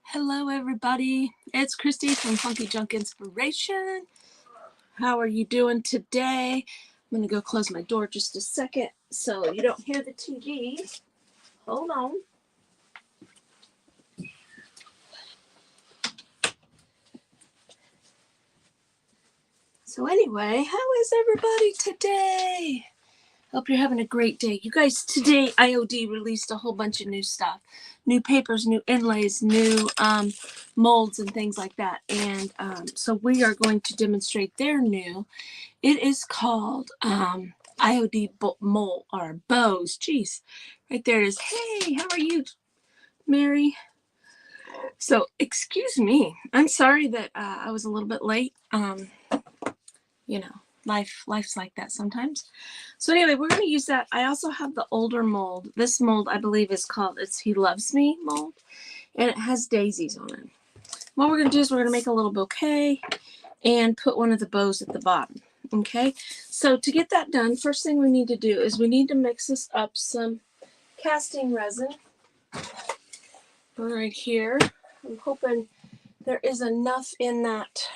Hello everybody, it's Christy from Funky Junk Inspiration. How are you doing today? I'm going to go close my door just a second so you don't hear the TV. Hold on. So anyway, how is everybody today? Hope you're having a great day. You guys, today IOD released a whole bunch of new stuff. New papers, new inlays, new molds and things like that. And so we are going to demonstrate their new. It is called IOD Mold or Bows. Jeez, right there it is. Hey, how are you, Mary? So excuse me. I'm sorry that I was a little bit late. You know, life's like that sometimes. So anyway, we're going to use that. I also have the older mold. This mold, I believe, is called He Loves Me mold, and it has daisies on it. What we're going to do is we're going to make a little bouquet and put one of the bows at the bottom. Okay, so to get that done, first thing we need to do is we need to mix this up some casting resin right here. I'm hoping there is enough in that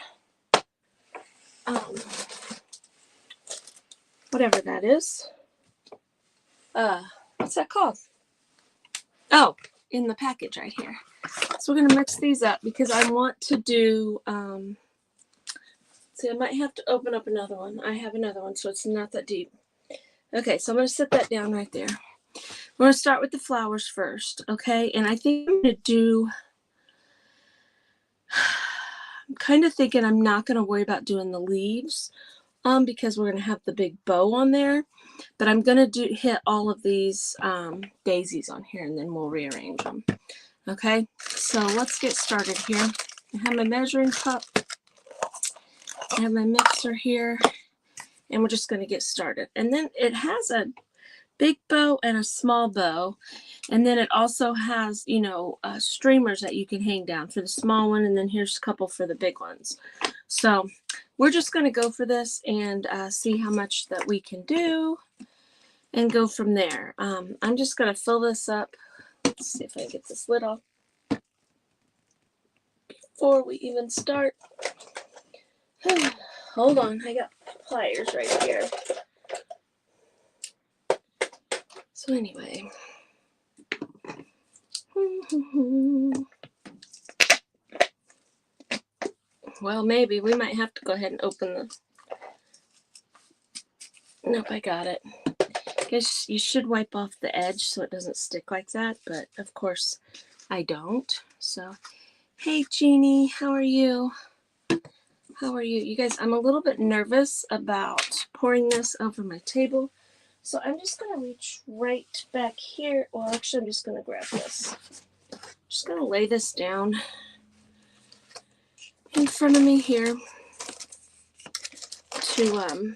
whatever that is. What's that called? Oh, in the package right here. So we're going to mix these up because I want to do, see, I might have to open up another one. I have another one, so it's not that deep. Okay, so I'm going to set that down right there. We're going to start with the flowers first, okay? And I think I'm going to do, I'm kind of thinking I'm not going to worry about doing the leaves because we're going to have the big bow on there. But I'm going to hit all of these daisies on here, and then we'll rearrange them. Okay, so let's get started here. I have my measuring cup. I have my mixer here, and we're just going to get started. And then it has a big bow and a small bow, and then it also has, you know, streamers that you can hang down for the small one, and then here's a couple for the big ones. So we're just going to go for this and see how much that we can do and go from there. I'm just going to fill this up. Let's see if I can get this lid off before we even start. Hold on, I got pliers right here. So anyway. Well, maybe we might have to go ahead and open the... Nope, I got it. Guess you should wipe off the edge so it doesn't stick like that, but of course I don't. So, hey Jeannie, how are you? How are you? You guys, I'm a little bit nervous about pouring this over my table. So I'm just going to reach right back here. Well, actually, I'm just going to grab this. Just going to lay this down in front of me here to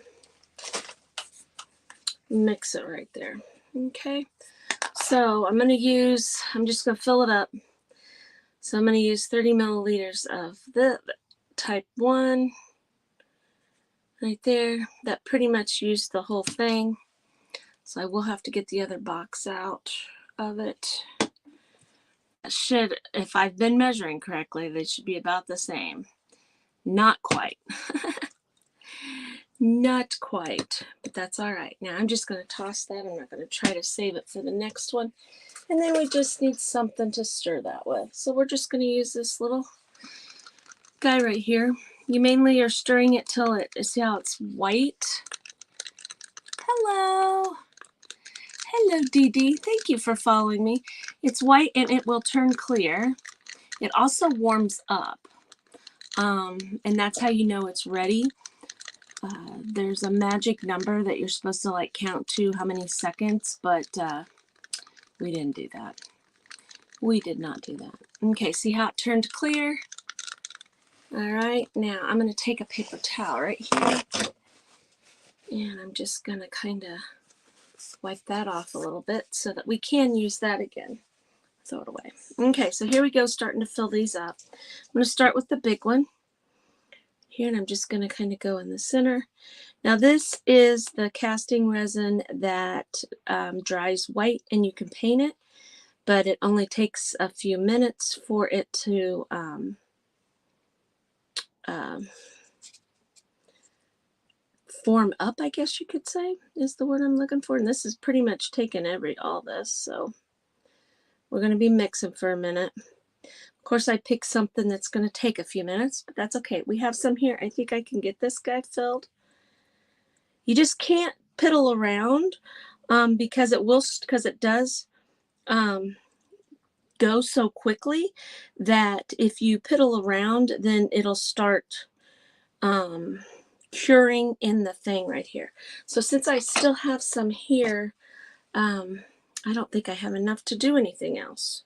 mix it right there. Okay. So I'm just going to fill it up. So I'm going to use 30 milliliters of the type 1 right there. That pretty much used the whole thing. So I will have to get the other box out of it. Should, if I've been measuring correctly, they should be about the same. Not quite. Not quite, but that's all right. Now I'm just going to toss that. I'm not going to try to save it for the next one. And then we just need something to stir that with. So we're just going to use this little guy right here. You mainly are stirring it till see how it's white. Hello. Hello, Dee Dee. Thank you for following me. It's white and it will turn clear. It also warms up. And that's how you know it's ready. There's a magic number that you're supposed to like count to how many seconds, but we didn't do that. We did not do that. Okay, see how it turned clear? All right, now I'm going to take a paper towel right here, and I'm just going to kind of wipe that off a little bit so that we can use that again. Throw it away. Okay, so here we go, starting to fill these up. I'm going to start with the big one here, and I'm just going to kind of go in the center. Now this is the casting resin that dries white and you can paint it, but it only takes a few minutes for it to form up, I guess you could say, is the word I'm looking for. And this is pretty much taken all this. So we're going to be mixing for a minute. Of course, I picked something that's going to take a few minutes, but that's okay. We have some here. I think I can get this guy filled. You just can't piddle around because it does go so quickly that if you piddle around, then it'll start curing in the thing right here. So since I still have some here, I don't think I have enough to do anything else.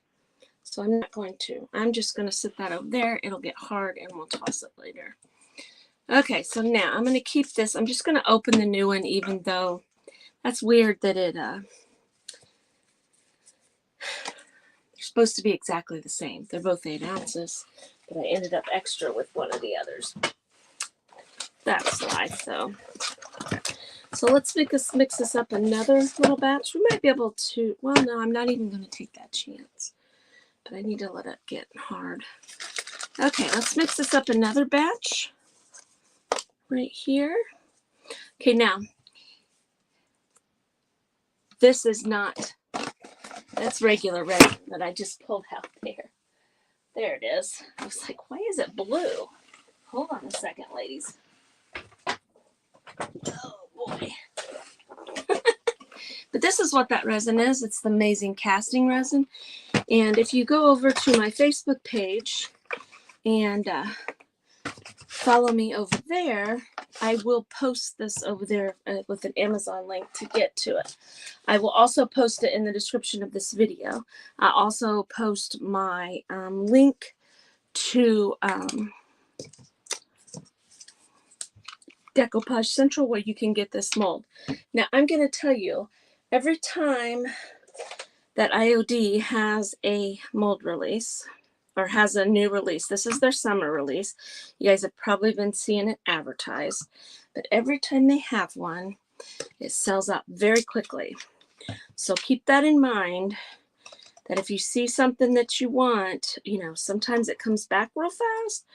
So I'm not going to. I'm just going to sit that over there. It'll get hard and we'll toss it later. Okay, so now I'm going to keep this. I'm just going to open the new one, even though that's weird that they're supposed to be exactly the same. They're both 8 ounces, but I ended up extra with one of the others. That's life, though. So let's mix this up another little batch. We might be able to, well, no, I'm not even going to take that chance. But I need to let it get hard. Okay, let's mix this up another batch right here. Okay, now, this is not, that's regular resin that I just pulled out there. There it is. I was like, why is it blue? Hold on a second, ladies. Oh, boy. But this is what that resin is. It's the Amazing Casting Resin. And if you go over to my Facebook page and follow me over there, I will post this over there with an Amazon link to get to it. I will also post it in the description of this video. I also post my link to Decoupage Central where you can get this mold. Now, I'm going to tell you, every time that IOD has a mold release or has a new release, this is their summer release. You guys have probably been seeing it advertised, but every time they have one, it sells out very quickly. So keep that in mind, that if you see something that you want, you know, sometimes it comes back real fast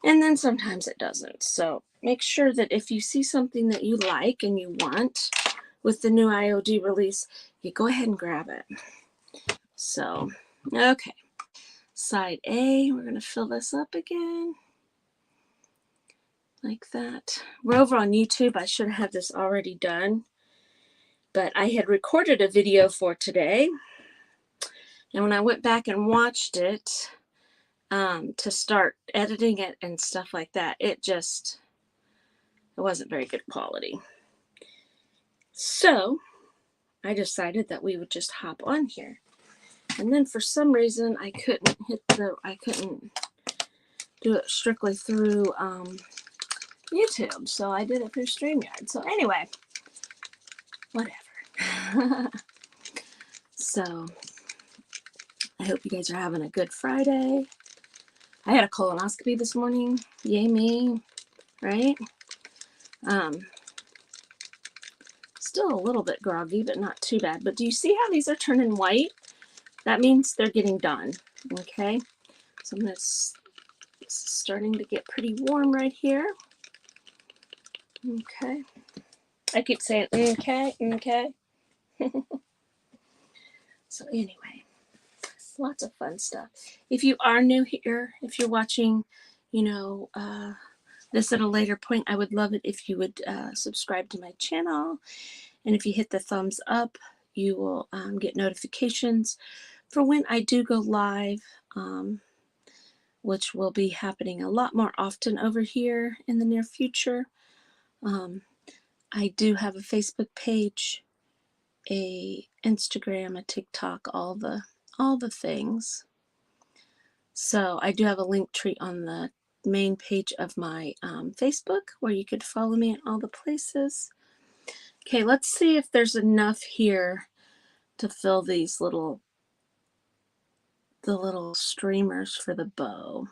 and then sometimes it doesn't. So make sure that if you see something that you like and you want with the new IOD release, you go ahead and grab it. So, okay. Side A, we're going to fill this up again. Like that. We're over on YouTube. I should have this already done. But I had recorded a video for today. And when I went back and watched it to start editing it and stuff like that, it wasn't very good quality. So I decided that we would just hop on here. And then for some reason I couldn't do it strictly through YouTube. So I did it through StreamYard. So anyway, whatever. So I hope you guys are having a good Friday. I had a colonoscopy this morning. Yay me, right? Still a little bit groggy, but not too bad. But do you see how these are turning white? That means they're getting done. Okay, so I'm gonna. This is starting to get pretty warm right here. Okay, I keep saying okay, okay. So anyway, lots of fun stuff. If you are new here, if you're watching, you know, this at a later point, I would love it if you would subscribe to my channel. And if you hit the thumbs up, you will get notifications for when I do go live, which will be happening a lot more often over here in the near future. I do have a Facebook page, a Instagram, a TikTok, all the things. So I do have a link tree on the main page of my Facebook where you could follow me in all the places. Okay, let's see if there's enough here to fill these the little streamers for the bow.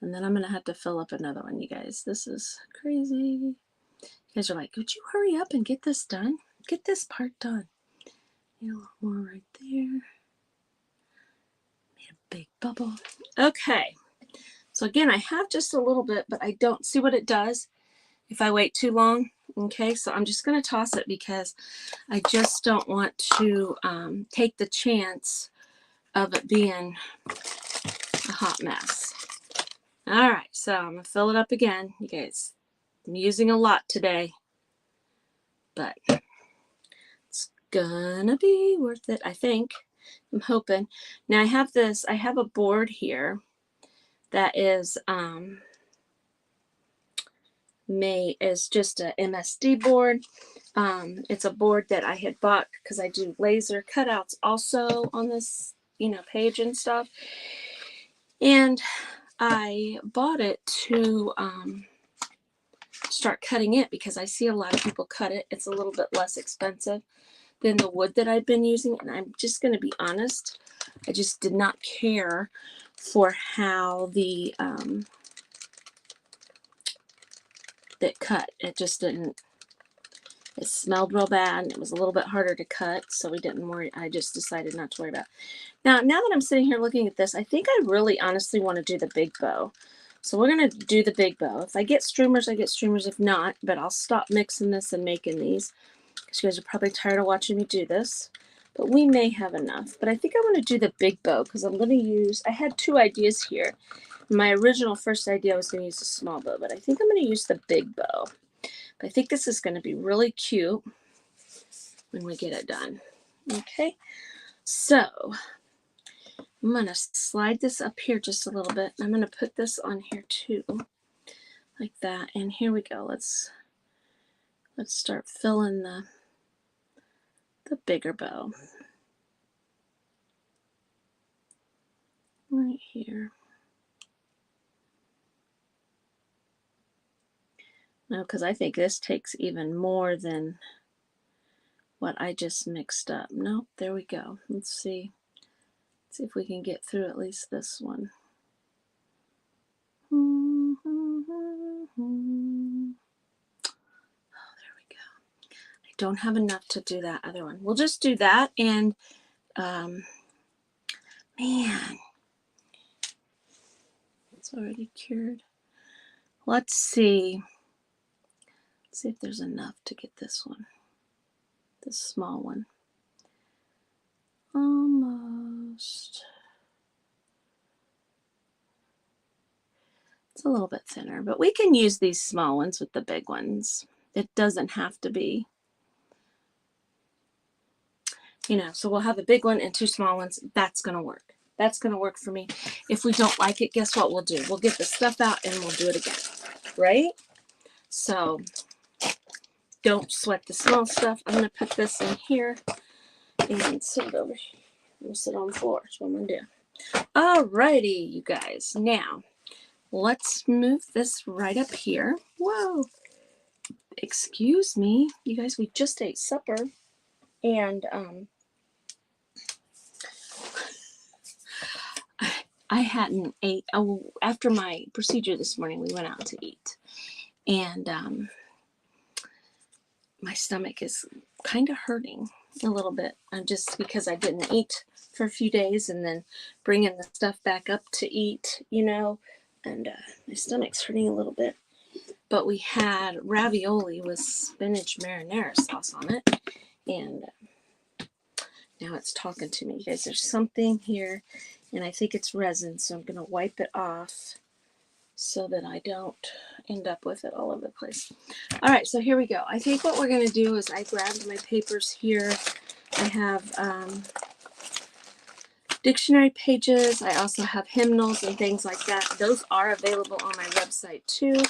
And then I'm going to have to fill up another one, you guys. This is crazy. You guys are like, could you hurry up and get this done? Get this part done. A little more right there. Big bubble. Okay. So again, I have just a little bit, but I don't see what it does if I wait too long. Okay, so I'm just going to toss it because I just don't want to take the chance of it being a hot mess. All right, so I'm going to fill it up again. You guys, I'm using a lot today, but it's gonna be worth it, I think. I'm hoping. Now I have a board here that is just a MSD board. It's a board that I had bought because I do laser cutouts also on this, page and stuff. And I bought it to start cutting it because I see a lot of people cut it. It's a little bit less expensive than the wood that I've been using. And I'm just going to be honest, I just did not care for how that cut. It just didn't, it smelled real bad and it was a little bit harder to cut, so we didn't worry. I just decided not to worry about it. Now that I'm sitting here looking at this, I think I really honestly want to do the big bow. So we're going to do the big bow. If I get streamers, I get streamers. If not, but I'll stop mixing this and making these because you guys are probably tired of watching me do this. But we may have enough. But I think I want to do the big bow because I'm going to use, I had two ideas here. My original first idea was going to use a small bow, but I think I'm going to use the big bow. But I think this is going to be really cute when we get it done. Okay, so I'm going to slide this up here just a little bit. I'm going to put this on here too, like that. And here we go. Let's start filling the bigger bow right here. No, because I think this takes even more than what I just mixed up. Nope, there we go. Let's see. Let's see if we can get through at least this one. Oh, there we go. I don't have enough to do that other one. We'll just do that, and man, it's already cured. Let's see. Let's see if there's enough to get this one, this small one. Almost. It's a little bit thinner, but we can use these small ones with the big ones. It doesn't have to be, so we'll have a big one and two small ones. That's going to work. That's going to work for me. If we don't like it, guess what we'll do? We'll get the stuff out and we'll do it again, right? So don't sweat the small stuff. I'm going to put this in here and sit it over here. I'm going to sit on the floor. That's what I'm going to do. Alrighty, you guys. Now, let's move this right up here. Whoa. Excuse me. You guys, we just ate supper. And I hadn't ate. Oh, after my procedure this morning, we went out to eat. And my stomach is kind of hurting a little bit. Just because I didn't eat for a few days and then bringing the stuff back up to eat, and my stomach's hurting a little bit. But we had ravioli with spinach marinara sauce on it, and now it's talking to me. You guys, there's something here, and I think it's resin, so I'm going to wipe it off so that I don't end up with it all over the place. All right, so here we go. I think what we're going to do is I grabbed my papers here. I have dictionary pages. I also have hymnals and things like that. Those are available on my website too,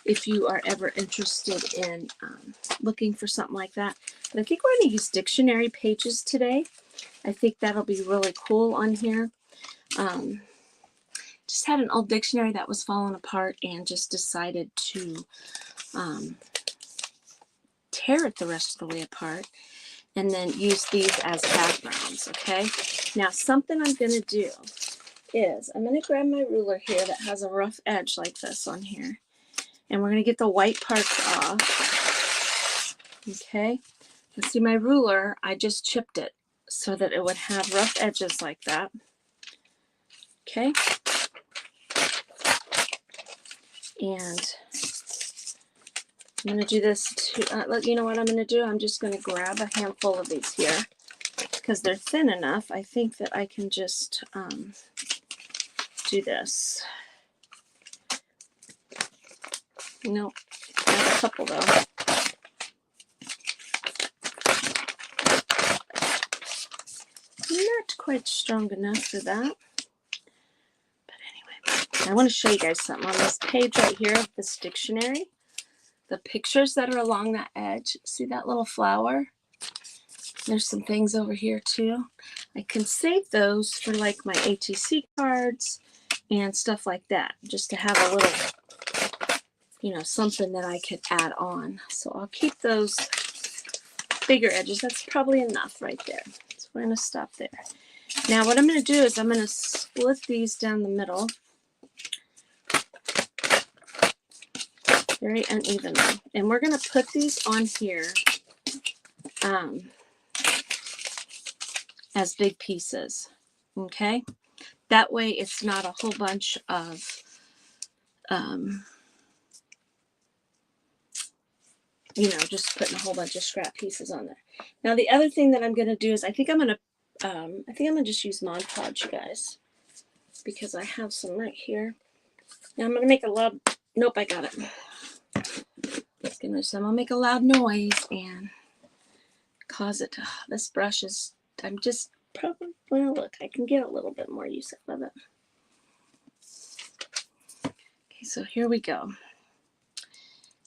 if you are ever interested in looking for something like that. But I think we're going to use dictionary pages today. I think that'll be really cool on here. Just had an old dictionary that was falling apart and just decided to tear it the rest of the way apart and then use these as backgrounds, okay? Now, something I'm going to do is I'm going to grab my ruler here that has a rough edge like this on here, and we're going to get the white parts off, okay? And see, my ruler, I just chipped it so that it would have rough edges like that, Okay. And I'm going to do this to, you know what I'm going to do? I'm just going to grab a handful of these here because they're thin enough. I think that I can just do this. Nope, I have a couple though. Not quite strong enough for that. But anyway, I want to show you guys something on this page right here of this dictionary. The pictures that are along that edge. See that little flower? There's some things over here too. I can save those for like my ATC cards and stuff like that, just to have a little, you know, something that I could add on. So I'll keep those bigger edges. That's probably enough right there. So we're going to stop there. Now what I'm going to do is I'm going to split these down the middle very unevenly. And we're going to put these on here as big pieces. Okay? That way it's not a whole bunch of, you know, just putting a whole bunch of scrap pieces on there. Now the other thing that I'm going to do is I think I'm going to just use Mod Podge, you guys, because I have some right here. Now I'm going to make a loud, nope, I got it. I'm going to make a loud noise and cause it to, this brush is, I'm just probably, well, look, I can get a little bit more use out of it. Okay, so here we go.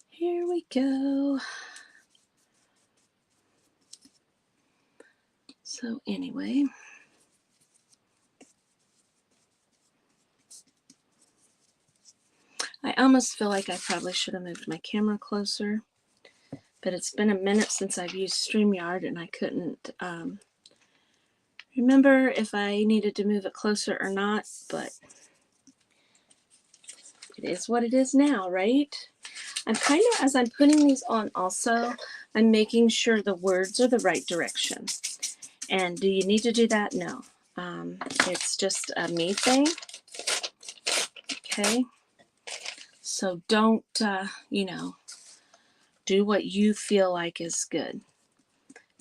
Here we go. So anyway, I almost feel like I probably should have moved my camera closer, but it's been a minute since I've used StreamYard and I couldn't remember if I needed to move it closer or not, but it is what it is now, right? I'm kind of, as I'm putting these on also, I'm making sure the words are the right direction. And do you need to do that? No. It's just a me thing. Okay. So don't, you know, do what you feel like is good.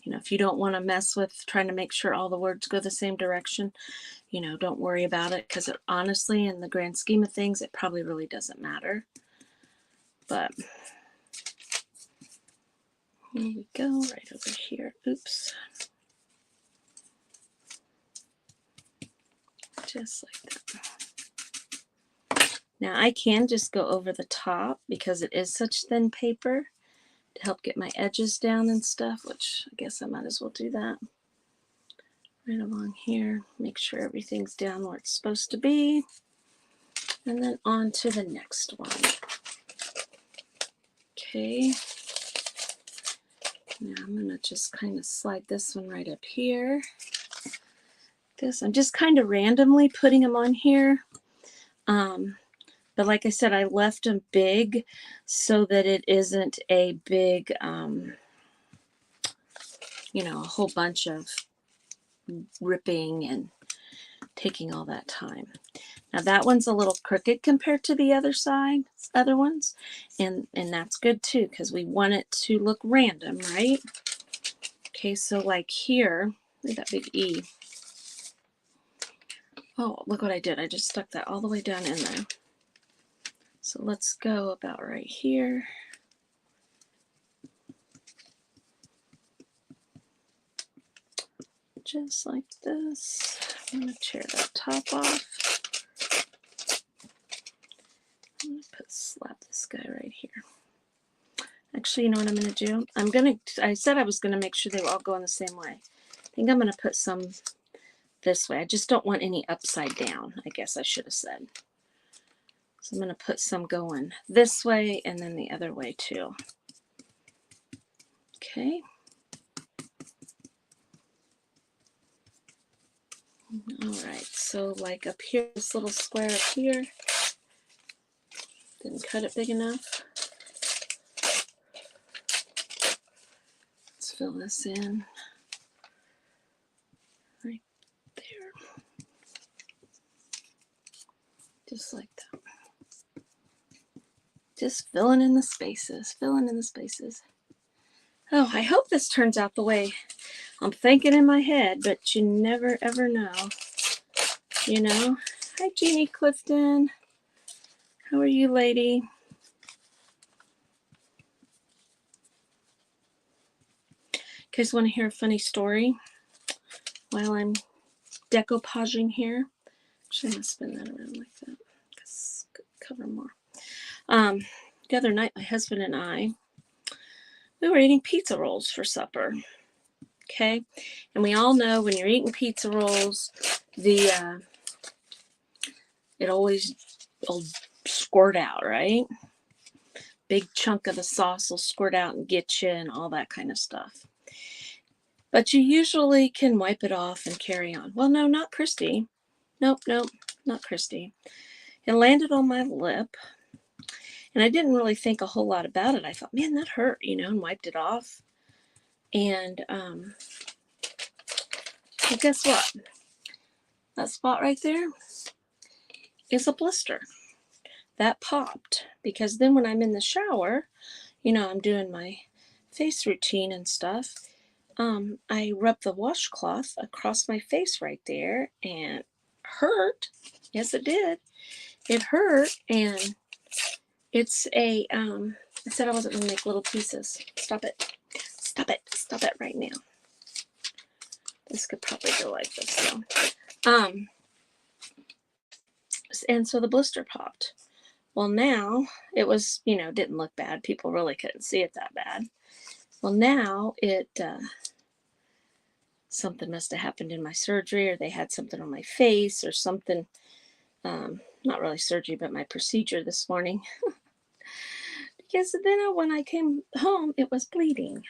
You know, if you don't want to mess with trying to make sure all the words go the same direction, you know, don't worry about it, because honestly, in the grand scheme of things, it probably really doesn't matter. But here we go, right over here. Oops. Just like that. Now I can just go over the top because it is such thin paper to help get my edges down and stuff, which I guess I might as well do that. Right along here, make sure everything's down where it's supposed to be. And then on to the next one. Okay. Now I'm going to just kind of slide this one right up here. I'm just kind of randomly putting them on here. But like I said, I left them big so that it isn't a big, you know, a whole bunch of ripping and taking all that time. Now that one's a little crooked compared to the other ones, and that's good too, because we want it to look random, right? Okay, so like here, look at that big E. Oh, look what I did. I just stuck that all the way down in there. So let's go about right here. Just like this. I'm going to tear that top off. I'm going to slap this guy right here. Actually, you know what I'm going to do? I said I was going to make sure they were all going the same way. I think I'm going to put some this way. I just don't want any upside down, I guess I should have said. So I'm going to put some going this way and then the other way too. Okay. All right, so like up here, this little square up here, didn't cut it big enough. Let's fill this in right there. Just like that. Just filling in the spaces, filling in the spaces. Oh, I hope this turns out the way I'm thinking in my head, but you never ever know. You know? Hi, Jeannie Clifton. How are you, lady? You guys want to hear a funny story while I'm decoupaging here? Actually, I'm going to spin that around like that. Cover more. The other night, my husband and I, we were eating pizza rolls for supper. Okay? And we all know when you're eating pizza rolls, it always will squirt out, right? Big chunk of the sauce will squirt out and get you and all that kind of stuff. But you usually can wipe it off and carry on. Well, no, not Christy. Nope, not Christy. It landed on my lip, and I didn't really think a whole lot about it. I thought, man, that hurt, and wiped it off. And well, guess what? That spot right there is a blister. That popped, because then when I'm in the shower, I'm doing my face routine and stuff, I rub the washcloth across my face right there, and hurt. Yes, it did. It hurt, and it's I said I wasn't going to make little pieces. Stop it. Stop it. Stop it right now. This could probably go like this, though. And so the blister popped. Well, now it was, didn't look bad. People really couldn't see it that bad. Well, now something must have happened in my surgery, or they had something on my face or something. Not really surgery, but my procedure this morning. Because then when I came home, it was bleeding.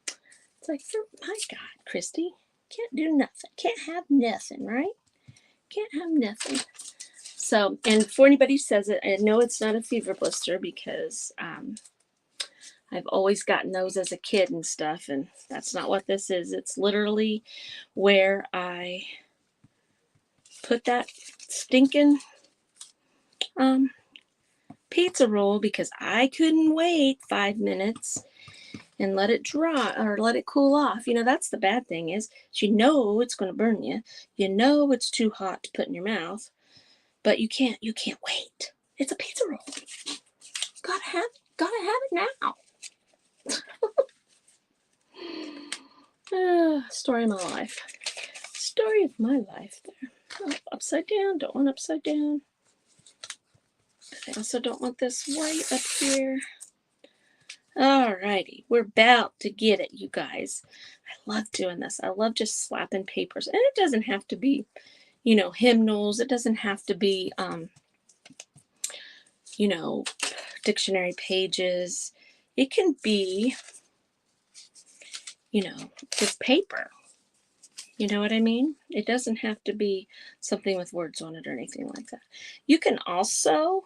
It's like, oh my God, Christy, can't do nothing. Can't have nothing, right? Can't have nothing. So, and before anybody says it, I know it's not a fever blister, because I've always gotten those as a kid and stuff, and that's not what this is. It's literally where I put that stinking pizza roll, because I couldn't wait 5 minutes and let it dry or let it cool off. That's the bad thing is it's going to burn you. It's too hot to put in your mouth, but you can't wait. It's a pizza roll. Gotta have it now. Story of my life. Story of my life there. Oh, upside down. Don't want upside down. I also don't want this white up here. Alrighty. We're about to get it, you guys. I love doing this. I love just slapping papers. And it doesn't have to be, hymnals. It doesn't have to be, dictionary pages. It can be, just paper. You know what I mean? It doesn't have to be something with words on it or anything like that. You can also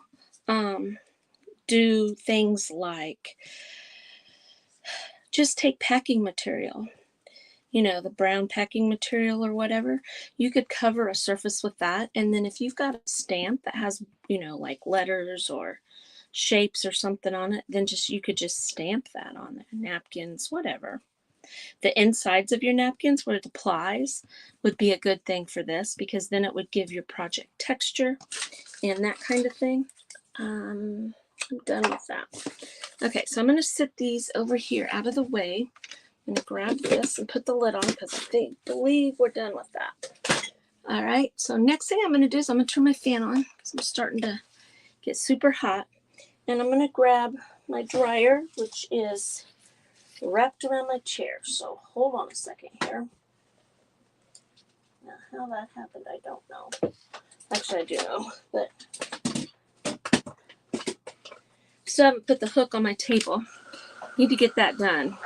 do things like just take packing material, the brown packing material or whatever. You could cover a surface with that. And then if you've got a stamp that has, like letters or shapes or something on it, then you could just stamp that on there. Napkins, whatever. The insides of your napkins where it applies would be a good thing for this, because then it would give your project texture and that kind of thing. I'm done with that. Okay, so I'm going to sit these over here out of the way. I'm going to grab this and put the lid on, because I believe we're done with that. All right, so next thing I'm going to do is I'm going to turn my fan on, because I'm starting to get super hot. And I'm going to grab my dryer, which is wrapped around my chair. So hold on a second here. Now, how that happened, I don't know. Actually, I do know, but still haven't put the hook on my table. Need to get that done.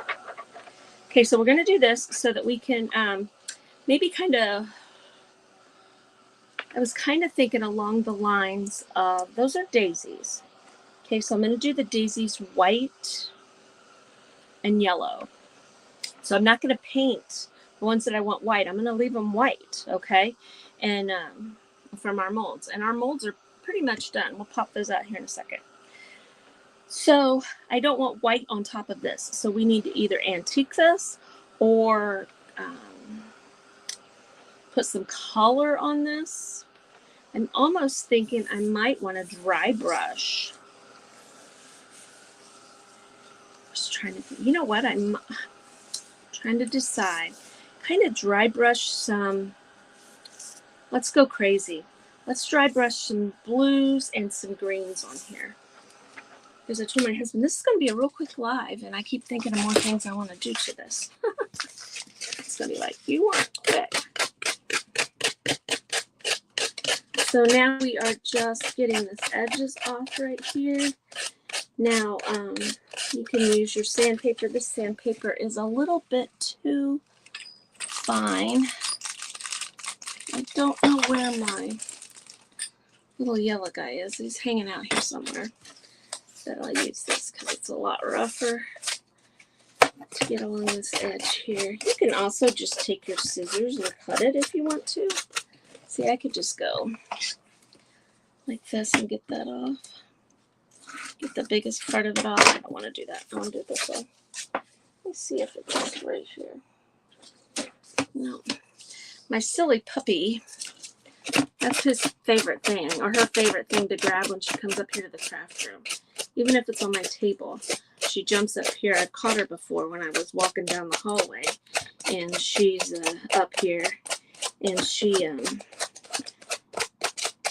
Okay, so we're going to do this so that we can maybe I was kind of thinking along the lines of, those are daisies. Okay, so I'm going to do the daisies white and yellow. So I'm not going to paint the ones that I want white. I'm going to leave them white, okay? And from our molds. And our molds are pretty much done. We'll pop those out here in a second. So I don't want white on top of this. So we need to either antique this or put some color on this. I'm almost thinking I might want to dry brush. Just trying to think. You know what? I'm trying to decide. Kind of dry brush some. Let's go crazy. Let's dry brush some blues and some greens on here. Because I told my husband, this is going to be a real quick live, and I keep thinking of more things I want to do to this. It's going to be like, you want quick. So now we are just getting this edges off right here. Now, you can use your sandpaper. This sandpaper is a little bit too fine. I don't know where my little yellow guy is. He's hanging out here somewhere. But I'll use this because it's a lot rougher to get along this edge here. You can also just take your scissors and cut it if you want to. See, I could just go like this and get that off. Get the biggest part of it off. I don't want to do that. I want to do it this way. Let me see if it's right here. No. My silly puppy, that's his favorite thing, or her favorite thing to grab when she comes up here to the craft room. Even if it's on my table, she jumps up here. I've caught her before when I was walking down the hallway, and she's up here, and she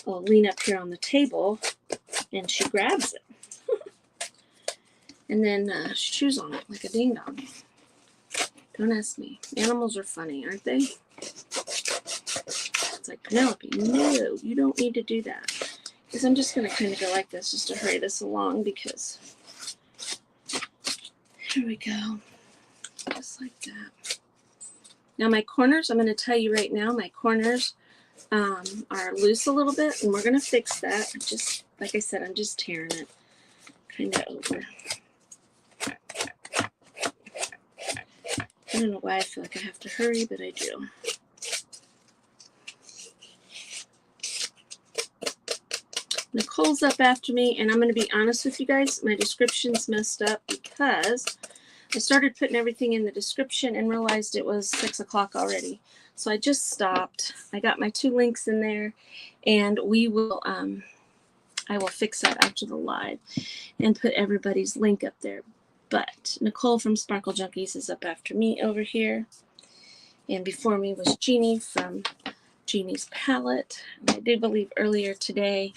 will lean up here on the table, and she grabs it. And then she chews on it like a ding dong. Don't ask me. Animals are funny, aren't they? It's like, Penelope, no, you don't need to do that. Because I'm just going to kind of go like this just to hurry this along because here we go. Just like that. Now my corners, I'm going to tell you right now, my corners are loose a little bit, and we're going to fix that. Just like I said, I'm just tearing it kind of over. I don't know why I feel like I have to hurry, but I do. Nicole's up after me, and I'm going to be honest with you guys, my description's messed up because I started putting everything in the description and realized it was 6 o'clock already. So I just stopped. I got my 2 links in there, and we will, I will fix that after the live and put everybody's link up there. But Nicole from Sparkle Junkies is up after me over here. And before me was Jeannie from Jeannie's Palette. And I do believe earlier today,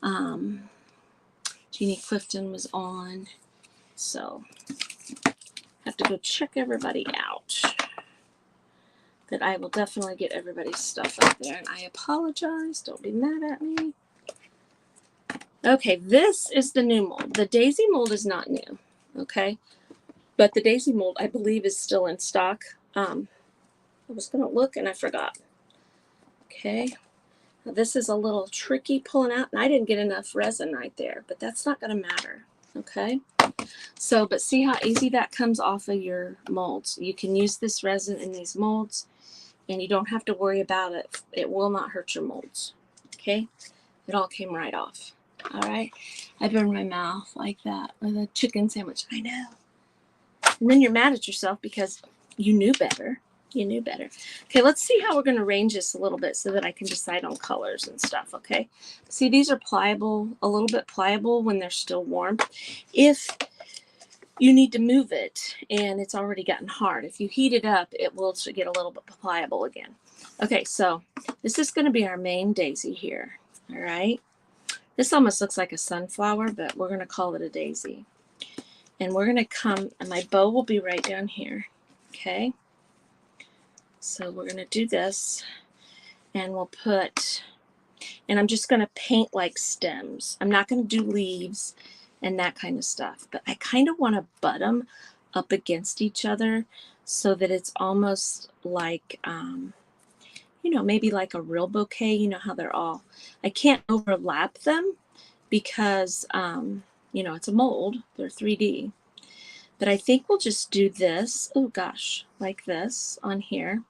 Jeannie Clifton was on. So I have to go check everybody out. But I will definitely get everybody's stuff up there. And I apologize. Don't be mad at me. Okay, this is the new mold. The Daisy mold is not new. Okay, but the Daisy mold I believe is still in stock. I was gonna look and I forgot. Okay, now this is a little tricky pulling out, and I didn't get enough resin right there, but that's not gonna matter. Okay, so but see how easy that comes off of your molds. You can use this resin in these molds, and you don't have to worry about it. It will not hurt your molds. Okay, it all came right off. All right, I burned my mouth like that with a chicken sandwich. I know. And then you're mad at yourself because you knew better. You knew better. Okay, let's see how we're going to arrange this a little bit so that I can decide on colors and stuff, okay? See, these are pliable, a little bit pliable when they're still warm. If you need to move it and it's already gotten hard, if you heat it up, it will get a little bit pliable again. Okay, so this is going to be our main daisy here, all right? This almost looks like a sunflower, but we're going to call it a daisy. And we're going to come, and my bow will be right down here. Okay. So we're going to do this, and we'll put, and I'm just going to paint like stems. I'm not going to do leaves and that kind of stuff, but I kind of want to butt them up against each other so that it's almost like, you know, maybe like a real bouquet. You know how they're all, I can't overlap them because, you know, it's a mold. They're 3D. But I think we'll just do this. Oh, gosh. Like this on here.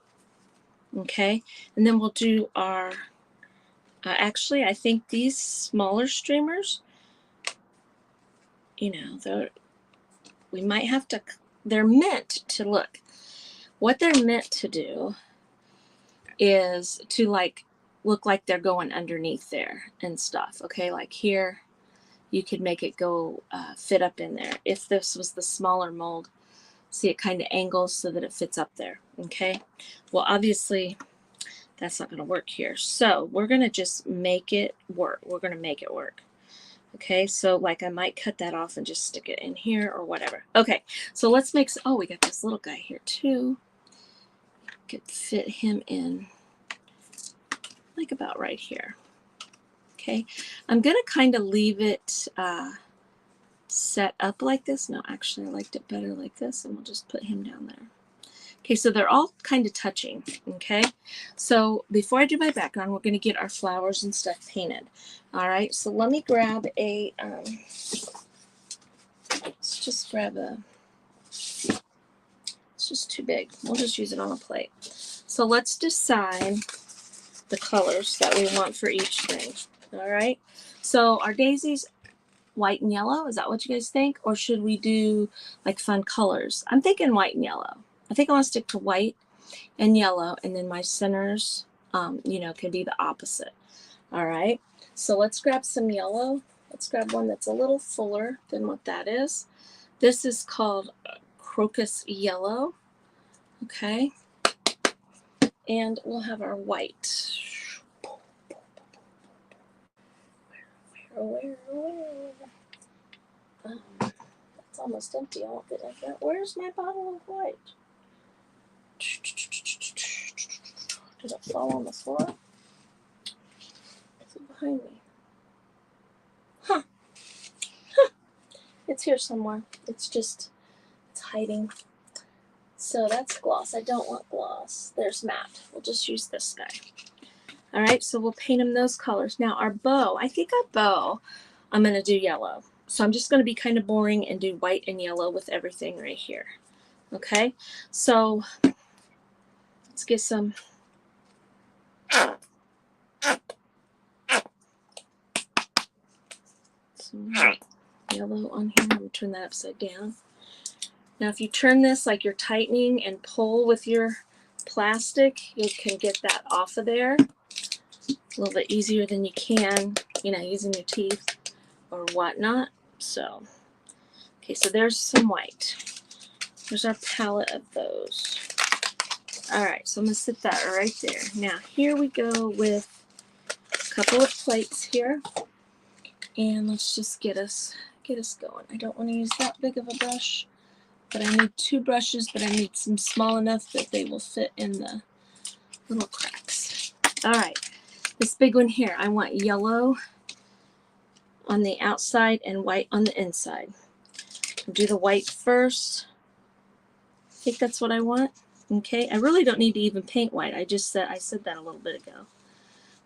Okay. And then we'll do our Actually, I think these smaller streamers, you know, we might have to, they're meant to look. What they're meant to do is to like look like they're going underneath there and stuff. Okay, like here, you could make it go fit up in there. If this was the smaller mold, see, it kind of angles so that it fits up there. Okay, well, obviously that's not going to work here. So we're going to just make it work. We're going to make it work. Okay, so like I might cut that off and just stick it in here or whatever. Okay, so let's make, oh, we got this little guy here too. Could fit him in like about right here. Okay, I'm going to kind of leave it set up like this. No, actually I liked it better like this, and we'll just put him down there. Okay, so they're all kind of touching. Okay, so before I do my background, we're going to get our flowers and stuff painted. All right, so let me grab a, let's just grab a, it's just too big. We'll just use it on a plate. So let's decide the colors that we want for each thing. All right, so our daisies, white and yellow, is that what you guys think? Or should we do like fun colors? I'm thinking white and yellow. I think I want to stick to white and yellow, and then my centers, you know, can be the opposite. All right, so let's grab some yellow. Let's grab one that's a little fuller than what that is. This is called crocus yellow. Okay, and we'll have our white. Where? It's almost empty. I won't get like that. Where's my bottle of white? Did it fall on the floor? Is it behind me? Huh. It's here somewhere. It's hiding. So that's gloss. I don't want gloss. There's matte. We'll just use this guy. All right, so we'll paint him those colors. Now our bow, I think our bow, I'm going to do yellow. So I'm just going to be kind of boring and do white and yellow with everything right here. Okay, so let's get some yellow on here. I'm going to turn that upside down. Now if you turn this like you're tightening and pull with your plastic, you can get that off of there a little bit easier than you can, you know, using your teeth or whatnot. So, okay, so there's some white. There's our palette of those. All right, so I'm going to sit that right there. Now here we go with a couple of plates here, and let's just get us going. I don't want to use that big of a brush, but I need two brushes, but I need some small enough that they will fit in the little cracks. All right, this big one here, I want yellow on the outside and white on the inside. I'll do the white first. I think that's what I want. Okay, I really don't need to even paint white. I said that a little bit ago,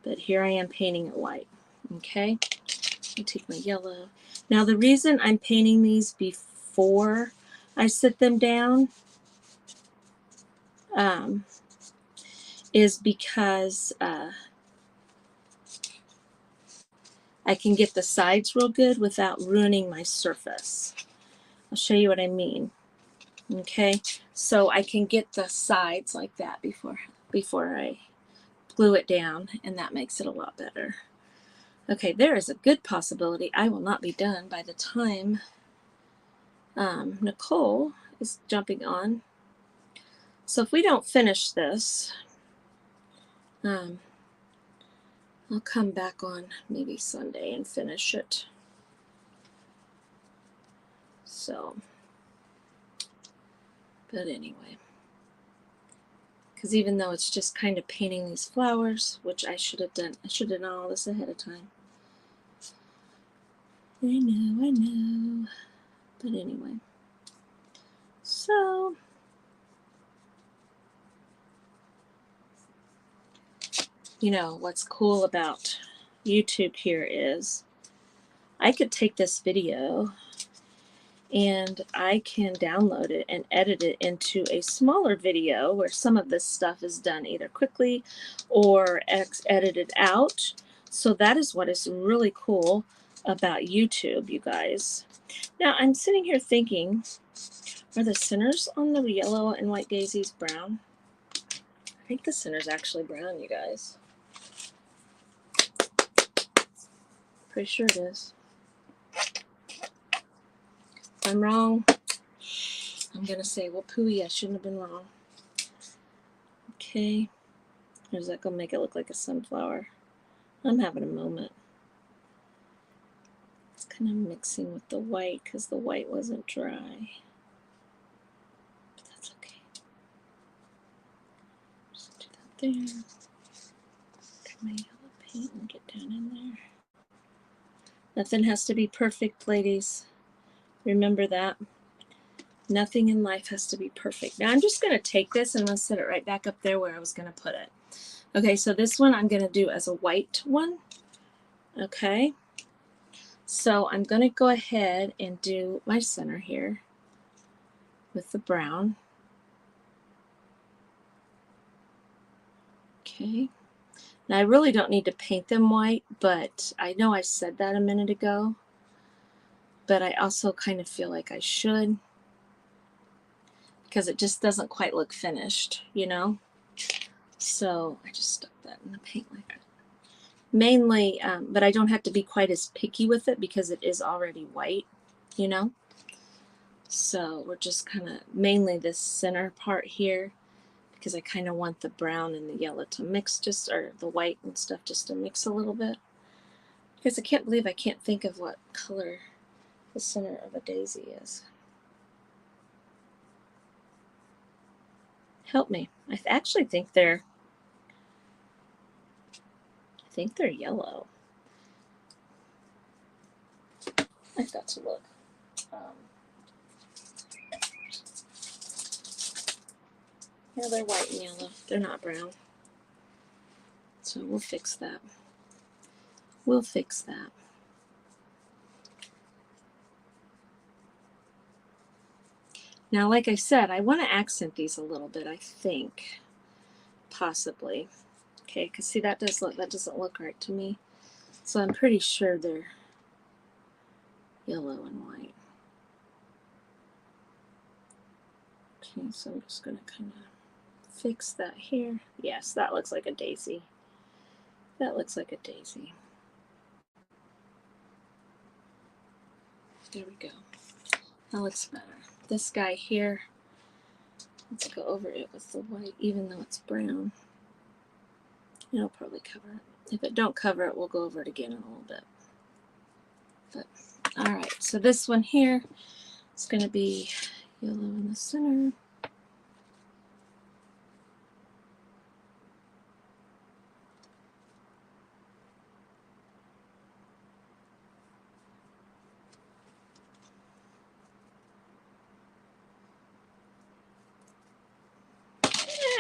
but here I am painting it white. Okay, I'll take my yellow. Now the reason I'm painting these before I sit them down is because I can get the sides real good without ruining my surface. I'll show you what I mean. Okay, so I can get the sides like that before I glue it down, and that makes it a lot better. Okay, there is a good possibility I will not be done by the time Nicole is jumping on. So if we don't finish this, I'll come back on maybe Sunday and finish it. So, but anyway, because even though it's just kind of painting these flowers, which I should have done all this ahead of time. I know. But anyway, so you know what's cool about YouTube here is I could take this video and I can download it and edit it into a smaller video where some of this stuff is done either quickly or edited out So that is what is really cool about YouTube, you guys. Now I'm sitting here thinking, are the centers on the yellow and white daisies brown? I think the center's actually brown, you guys. Pretty sure it is. If I'm wrong, I'm going to say, well, pooey, I shouldn't have been wrong. Okay. Or is that going to make it look like a sunflower? I'm having a moment. It's kind of mixing with the white because the white wasn't dry. But that's okay. Just do that there. Get my yellow paint and get down in there. Nothing has to be perfect, ladies. Remember that. Nothing in life has to be perfect. Now I'm just going to take this and I'm going to set it right back up there where I was going to put it. Okay, so this one I'm going to do as a white one. Okay. So I'm going to go ahead and do my center here with the brown. Okay. Now I really don't need to paint them white, but I know I said that a minute ago. But I also kind of feel like I should, because it just doesn't quite look finished, you know? So I just stuck that in the paint like that. Mainly, but I don't have to be quite as picky with it because it is already white, you know? So we're just kind of, mainly this center part here, because I kind of want the brown and the yellow to mix just, or the white and stuff just to mix a little bit. Because I can't believe I can't think of what color the center of a daisy is. Help me. I actually think they're yellow. I've got to look. Yeah, they're white and yellow. They're not brown. So we'll fix that. We'll fix that. Now, like I said, I want to accent these a little bit, I think. Possibly. Okay, because see, that doesn't look right to me. So I'm pretty sure they're yellow and white. Okay, so I'm just going to kind of fix that here. Yes, that looks like a daisy. That looks like a daisy. There we go. That looks better. This guy here, let's go over it with the white, even though it's brown. It'll probably cover it. If it don't cover it, we'll go over it again in a little bit. But all right, so this one here is going to be yellow in the center.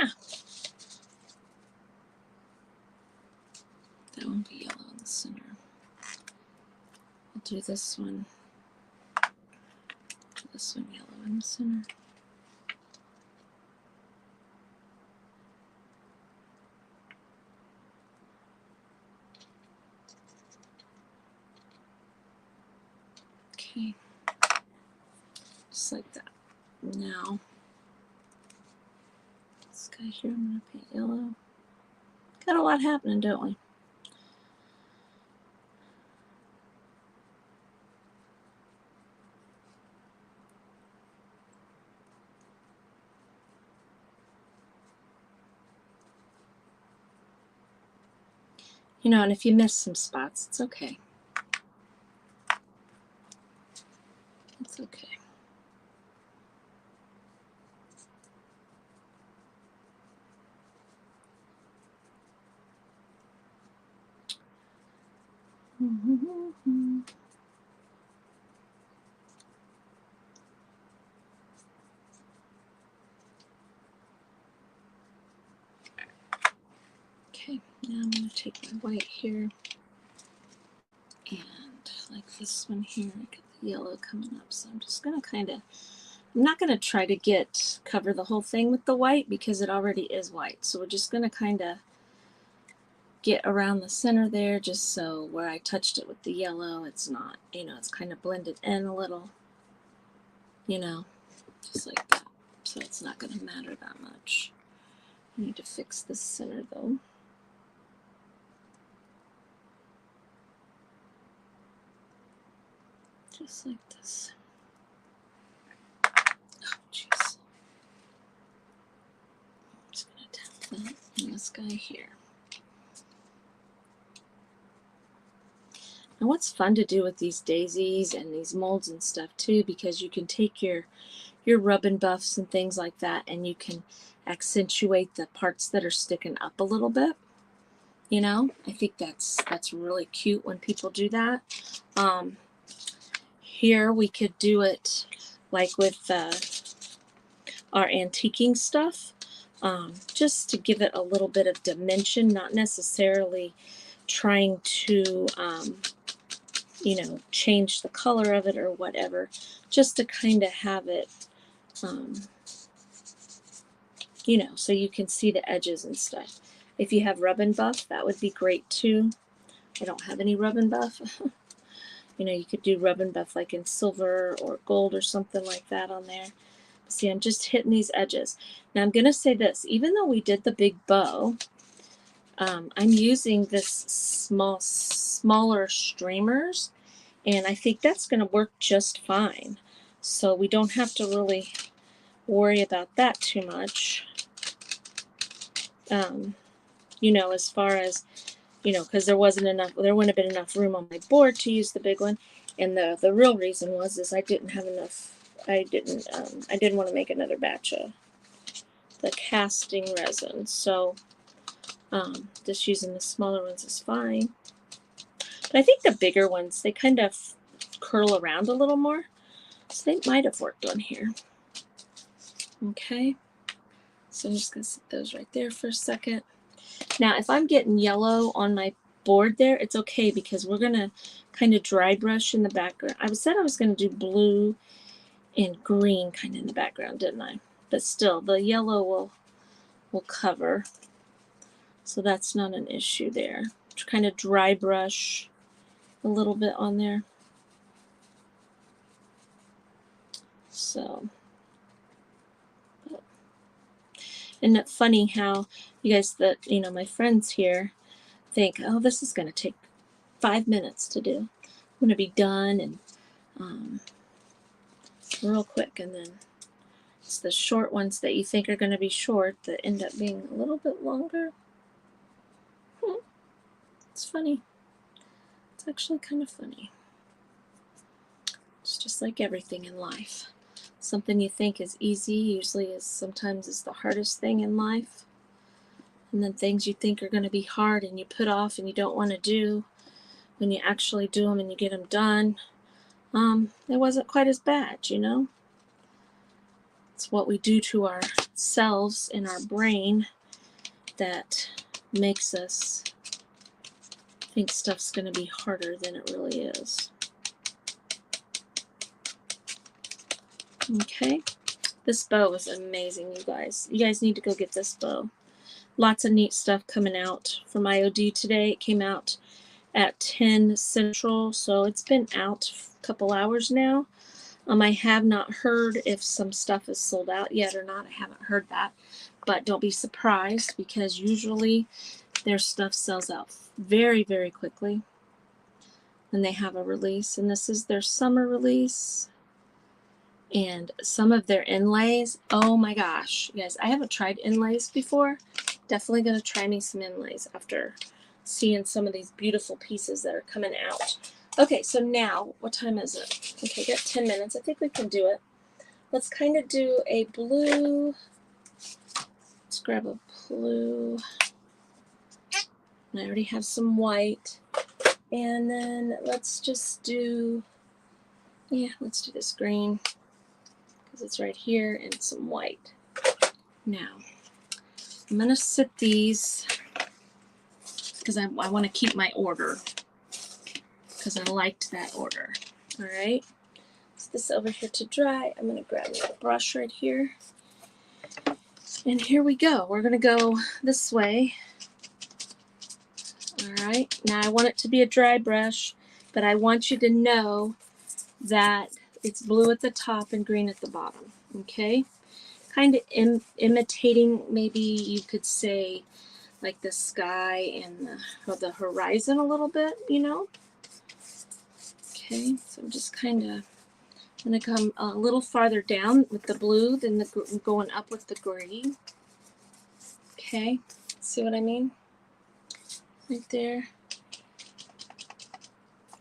Yeah. That one be yellow in the center. I'll do this one. This one yellow in the center. Okay. Just like that. Now, this guy here I'm going to paint yellow. Got a lot happening, don't we? You know, and if you miss some spots, it's okay. It's okay. Okay, now I'm going to take my white here, and like this one here, I got the yellow coming up, so I'm just going to kind of, I'm not going to try to cover the whole thing with the white because it already is white, so we're just going to kind of get around the center there, just so where I touched it with the yellow, it's not, you know, it's kind of blended in a little, you know, just like that. So it's not going to matter that much. I need to fix the center though. Just like this. Oh, jeez. I'm just going to tap that and this guy here. And what's fun to do with these daisies and these molds and stuff too, because you can take your rub and buffs and things like that, and you can accentuate the parts that are sticking up a little bit. You know, I think that's really cute when people do that. Here we could do it like with our antiquing stuff, just to give it a little bit of dimension, not necessarily trying to you know, change the color of it or whatever, just to kind of have it, you know, so you can see the edges and stuff. If you have rub and buff, that would be great too. I don't have any rub and buff. You know, you could do rub and buff like in silver or gold or something like that on there. See, I'm just hitting these edges. Now I'm going to say this, even though we did the big bow, I'm using this smaller streamers, and I think that's going to work just fine. So we don't have to really worry about that too much. You know, as far as, you know, because there wouldn't have been enough room on my board to use the big one. And the real reason was I didn't have enough. I didn't want to make another batch of the casting resin. So just using the smaller ones is fine. But I think the bigger ones, they kind of curl around a little more. So they might have worked on here. Okay. So I'm just going to set those right there for a second. Now, if I'm getting yellow on my board there, it's okay, because we're going to kind of dry brush in the background. I said I was going to do blue and green kind of in the background, didn't I? But still, the yellow will cover. So that's not an issue there. Kind of dry brush a little bit on there. So, isn't it funny how you guys, you know, my friends here think, oh, this is going to take 5 minutes to do. I'm going to be done and real quick, and then it's the short ones that you think are going to be short that end up being a little bit longer. It's funny. It's actually kind of funny. It's just like everything in life. Something you think is easy usually sometimes is the hardest thing in life. And then things you think are going to be hard and you put off and you don't want to do, when you actually do them and you get them done, it wasn't quite as bad, you know? It's what we do to ourselves in our brain that makes us think stuff's going to be harder than it really is. Okay, this bow is amazing, you guys. You guys need to go get this bow. Lots of neat stuff coming out from IOD today. It came out at 10 Central, so it's been out a couple hours now. I have not heard if some stuff is sold out yet or not. I haven't heard that, but don't be surprised, because usually their stuff sells out very, very quickly when they have a release. And this is their summer release. And some of their inlays, oh my gosh, you guys, I haven't tried inlays before. Definitely going to try me some inlays after seeing some of these beautiful pieces that are coming out. Okay, so now, what time is it? Okay, got 10 minutes. I think we can do it. Let's kind of do a blue. Let's grab a blue. And I already have some white. And then let's just do, yeah, let's do this green, because it's right here, and some white. Now, I'm going to sit these, because I want to keep my order, because I liked that order. All right. Set this over here to dry. I'm going to grab a brush right here. And here we go. We're going to go this way. All right, now I want it to be a dry brush, but I want you to know that it's blue at the top and green at the bottom, okay? Kind of imitating, maybe you could say, like the sky and the horizon a little bit, you know? Okay, so I'm just kind of going to come a little farther down with the blue than going up with the green. Okay, see what I mean? Right there.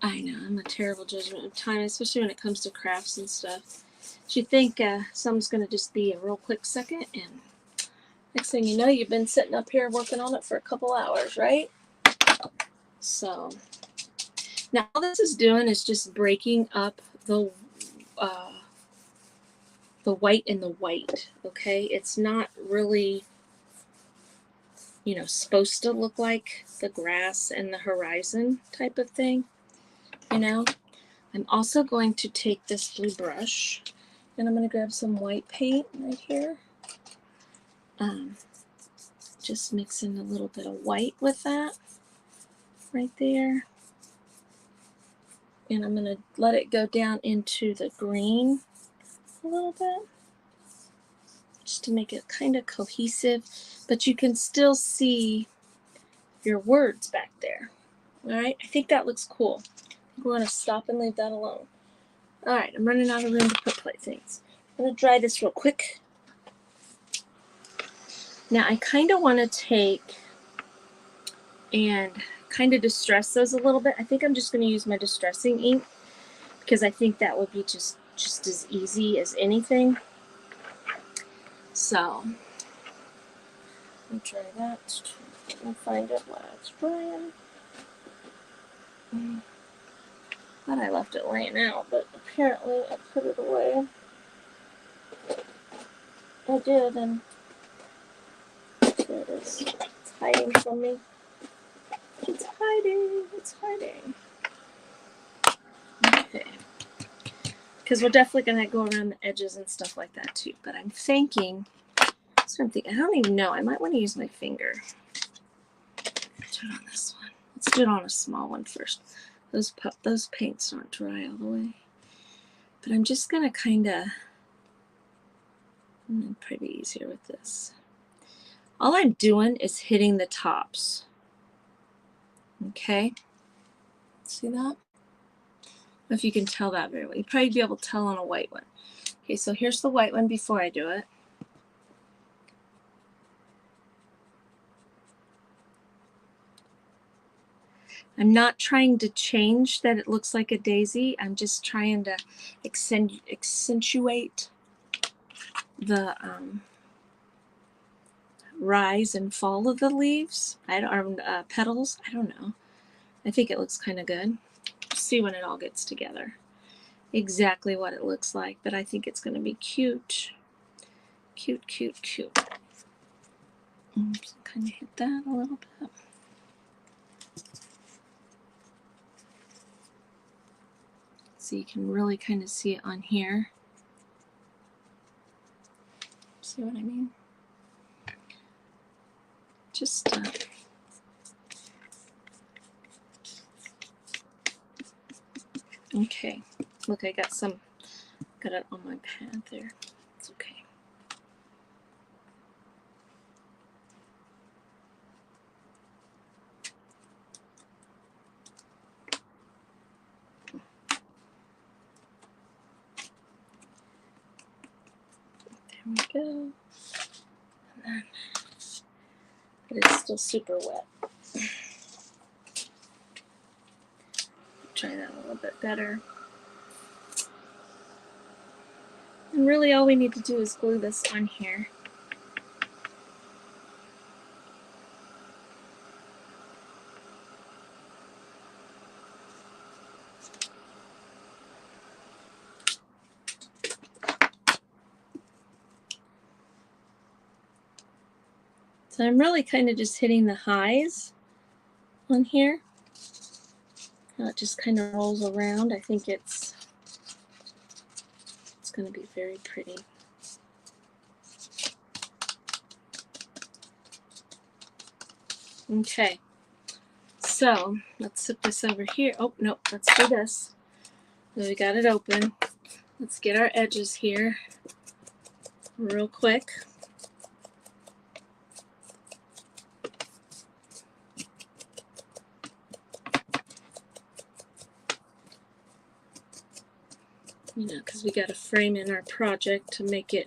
I know, I'm a terrible judgment of time, especially when it comes to crafts and stuff. You think something's going to just be a real quick second, and next thing you know, you've been sitting up here working on it for a couple hours, right? So now all this is doing is just breaking up the white and the white, okay? It's not really, you know, supposed to look like the grass and the horizon type of thing, you know? I'm also going to take this blue brush and I'm going to grab some white paint right here. Just mix in a little bit of white with that right there. And I'm going to let it go down into the green a little bit, just to make it kind of cohesive, but you can still see your words back there. All right, I think that looks cool. We're going to stop and leave that alone. All right, I'm running out of room to put playthings. I'm going to dry this real quick. Now I kind of want to take and kind of distress those a little bit. I think I'm just going to use my distressing ink because I think that will be just as easy as anything. So let me try that. Let me find it while it's drying. Thought I left it laying out, but apparently I put it away. I did, and there it is. It's hiding from me. It's hiding. It's hiding. Okay. Because we're definitely going to go around the edges and stuff like that too. But I'm thinking, I don't even know. I might want to use my finger. Let's do it on this one. Let's do it on a small one first. Those paints aren't dry all the way. But I'm just going to kind of, probably easier with this. All I'm doing is hitting the tops. Okay? See that? I don't know if you can tell that very well. You'd probably be able to tell on a white one. Okay, so here's the white one before I do it. I'm not trying to change that it looks like a daisy. I'm just trying to accentuate the rise and fall of the leaves. Petals. I don't know. I think it looks kind of good. See when it all gets together exactly what it looks like, but I think it's going to be cute. Cute, cute, cute. Oops, kind of hit that a little bit. So you can really kind of see it on here. See what I mean? Just okay. Look, I got it on my pad there. It's okay. There we go. And then, but it's still super wet. Try that a little bit better. And really all we need to do is glue this on here. So I'm really kind of just hitting the highs on here. Now it just kind of rolls around. I think it's going to be very pretty. Okay, So let's sit this over here. Oh, no, let's do this. So we got it open. Let's get our edges here real quick. You know, because we got to frame in our project to make your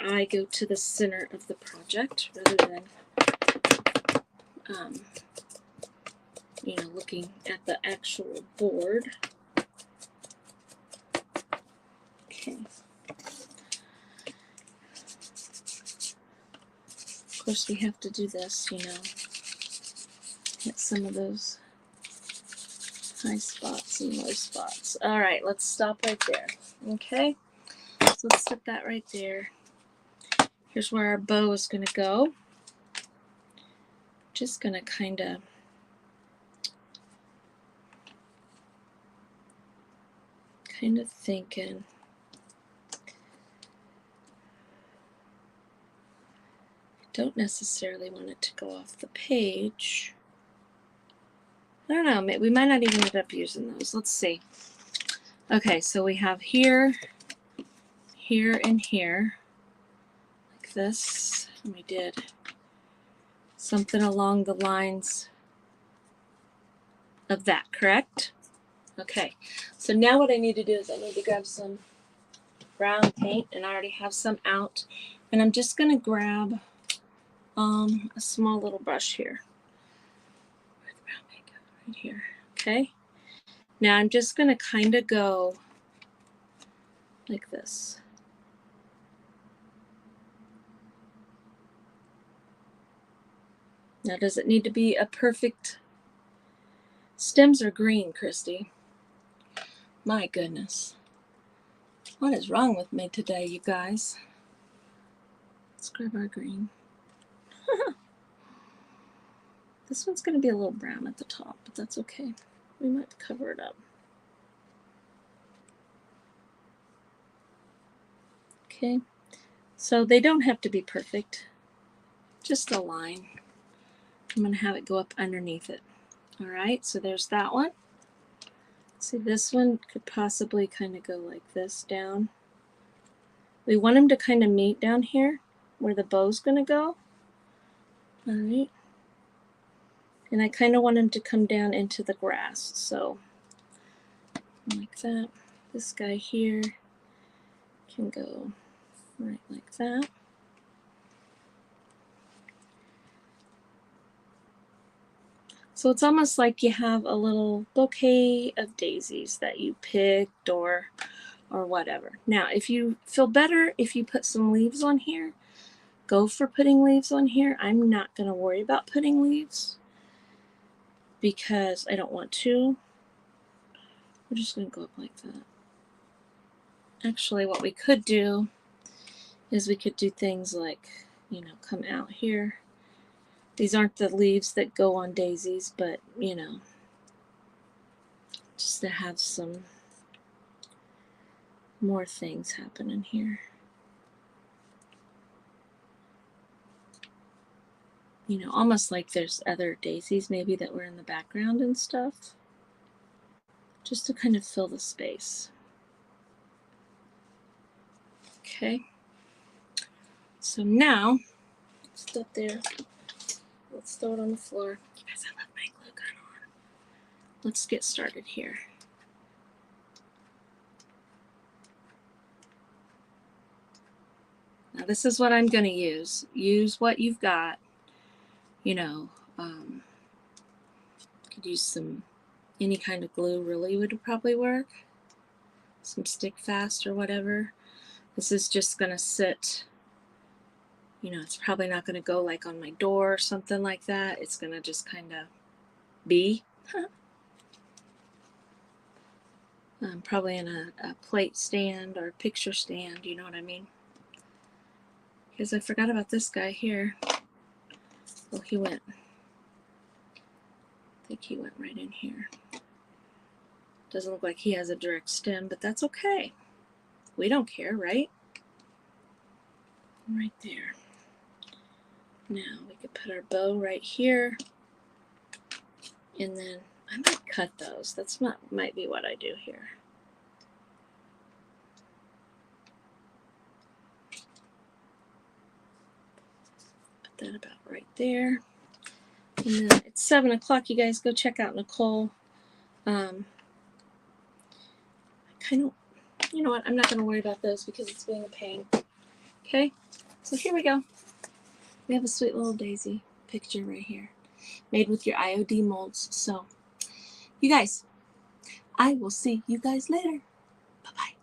eye go to the center of the project rather than, you know, looking at the actual board. Okay. Of course, we have to do this, you know, hit some of those high spots and low spots. All right, let's stop right there. Okay, so let's set that right there. Here's where our bow is going to go. Just going to kind of thinking. Don't necessarily want it to go off the page. I don't know, we might not even end up using those. Let's see. Okay, so we have here, here, and here, like this. And we did something along the lines of that, correct? Okay, so now what I need to do is I need to grab some brown paint, and I already have some out. And I'm just going to grab a small little brush here. Where'd the brown paint go? Right here. Okay. Now I'm just going to kind of go like this. Now, does it need to be a perfect? Stems are green, Christy. My goodness. What is wrong with me today, you guys? Let's grab our green. This one's going to be a little brown at the top, but that's okay. We might cover it up. Okay. So they don't have to be perfect. Just a line. I'm going to have it go up underneath it. All right, so there's that one. See, this one could possibly kind of go like this down. We want them to kind of meet down here where the bow's going to go. All right. And I kind of want them to come down into the grass. So like that. This guy here can go right like that. So it's almost like you have a little bouquet of daisies that you picked or whatever. Now, if you feel better if you put some leaves on here, go for putting leaves on here. I'm not going to worry about putting leaves because I don't want to. We're just going to go up like that. Actually, what we could do is we could do things like, you know, come out here. These aren't the leaves that go on daisies, but, you know, just to have some more things happening here. You know, almost like there's other daisies maybe that were in the background and stuff. Just to kind of fill the space. Okay. So now, step there. Let's throw it on the floor. You guys, I left my glue gun on. Let's get started here. Now this is what I'm going to use. Use what you've got. You know, could use some, any kind of glue really would probably work. Some stick fast or whatever. This is just going to sit, you know, it's probably not going to go like on my door or something like that. It's going to just kind of be. Probably in a plate stand or a picture stand, you know what I mean? Because I forgot about this guy here. Oh, he went, I think he went right in here. Doesn't look like he has a direct stem, but that's okay. We don't care, right? Right there. Now we could put our bow right here. And then I might cut those. That's might be what I do here. Put that about right there. And then it's 7 o'clock. You guys go check out Nicole. I kind of, you know what? I'm not going to worry about those because it's being a pain. Okay, so here we go. We have a sweet little daisy picture right here, made with your IOD molds. So, you guys, I will see you guys later. Bye-bye.